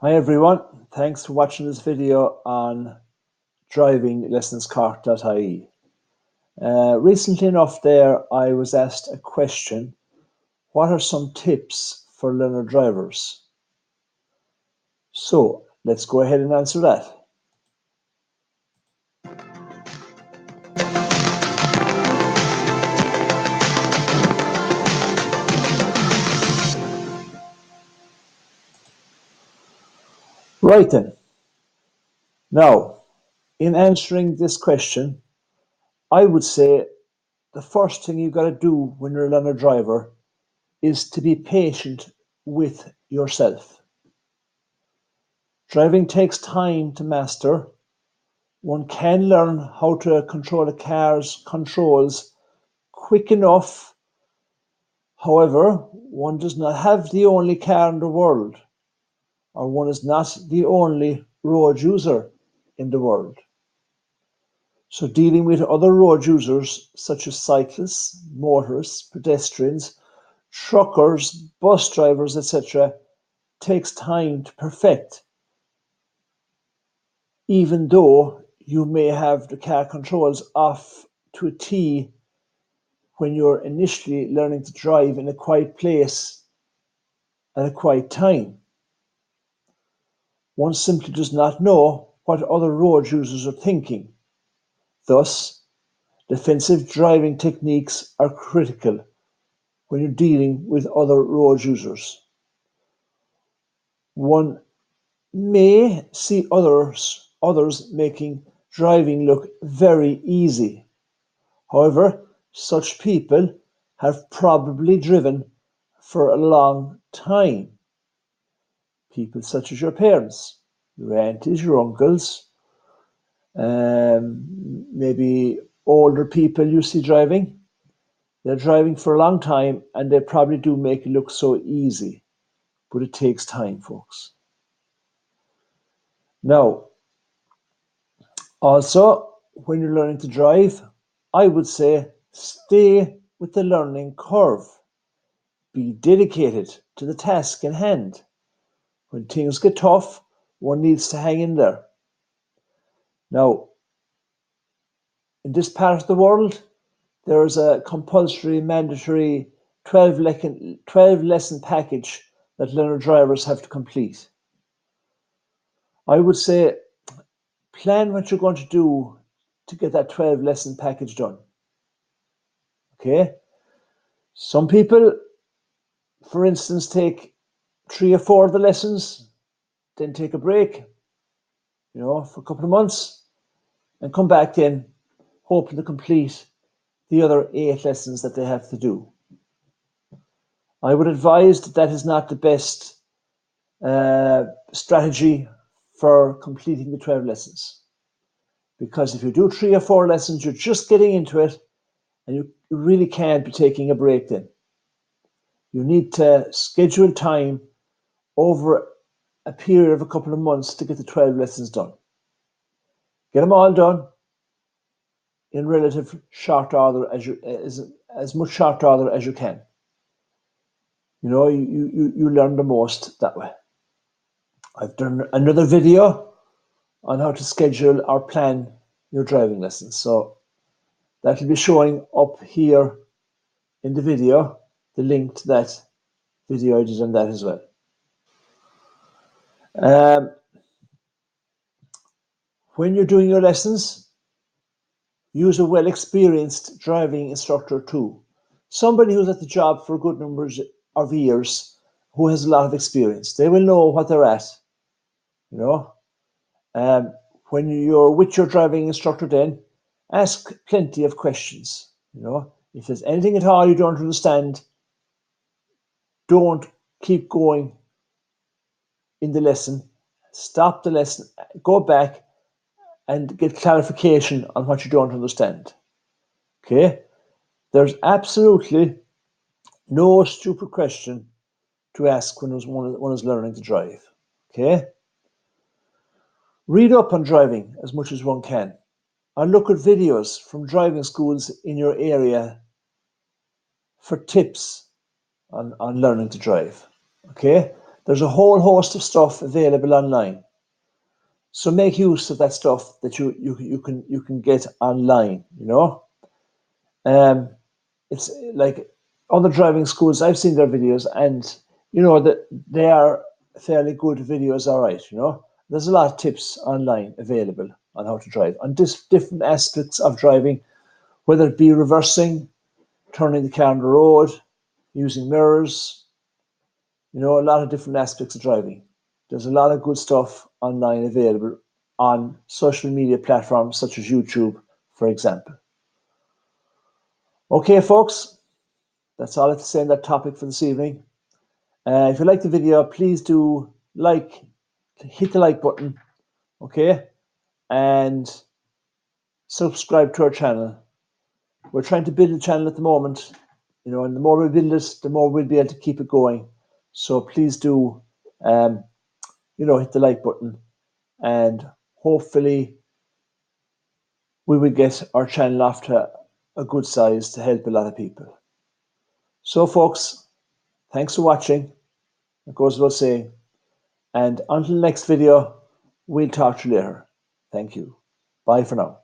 Hi everyone, thanks for watching this video on Driving Lessons Cork.ie. Recently enough there, I was asked a question, what are some tips for learner drivers? So let's go ahead and answer that. Right then, now in answering this question, I would say the first thing you've got to do when you're a learner driver is to be patient with yourself. Driving takes time to master. One can learn how to control a car's controls quick enough. However, one does not have the only car in the world, or one is not the only road user in the world. So dealing with other road users such as cyclists, motorists, pedestrians, truckers, bus drivers, etc. takes time to perfect, even though you may have the car controls off to a T when you're initially learning to drive in a quiet place at a quiet time. One simply does not know what other road users are thinking. Thus, defensive driving techniques are critical when you're dealing with other road users. One may see others making driving look very easy. However, such people have probably driven for a long time. People such as your parents, your aunties, your uncles, maybe older people you see driving. They're driving for a long time and they probably do make it look so easy, but it takes time, folks. Now, also, when you're learning to drive, I would say stay with the learning curve. Be dedicated to the task in hand. When things get tough, one needs to hang in there. Now, in this part of the world, there is a compulsory, mandatory 12 lesson package that learner drivers have to complete. I would say plan what you're going to do to get that 12 lesson package done. Okay? Some people, for instance, take 3 or 4 of the lessons, then take a break, for a couple of months, and come back in, hoping to complete the other 8 lessons that they have to do. I would advise that is not the best strategy for completing the 12 lessons. Because if you do 3 or 4 lessons, you're just getting into it, and you really can't be taking a break then. You need to schedule time over a period of a couple of months to get the 12 lessons done. Get them all done in relative short order as much short order as you can. You learn the most that way. I've done another video on how to schedule or plan your driving lessons. So that will be showing up here in the video, the link to that video I did on that as well. When you're doing your lessons, use a well-experienced driving instructor too. Somebody who's at the job for a good number of years, who has a lot of experience. They will know what they're at, when you're with your driving instructor then, ask plenty of questions. If there's anything at all you don't understand, don't keep going in the lesson. Stop the lesson, go back and get clarification on what you don't understand. Okay? There's absolutely no stupid question to ask when one is learning to drive. Okay? Read up on driving as much as one can. Or look at videos from driving schools in your area for tips on learning to drive. Okay? There's a whole host of stuff available online. So make use of that stuff that you can get online, you know. It's like other driving schools, I've seen their videos, and you know that they are fairly good videos, all right, you know. There's a lot of tips online available on how to drive, on different aspects of driving, whether it be reversing, turning the car on the road, using mirrors, you know, a lot of different aspects of driving. There's a lot of good stuff online available on social media platforms such as YouTube, for example. Okay, folks, that's all I have to say on that topic for this evening. If you like the video, please do hit the like button, okay? And subscribe to our channel. We're trying to build a channel at the moment, you know, and the more we build it, the more we'll be able to keep it going. So please do, you know, hit the like button, and hopefully we will get our channel off to a good size to help a lot of people. So, folks, thanks for watching. It goes without saying. And until the next video, we'll talk to you later. Thank you. Bye for now.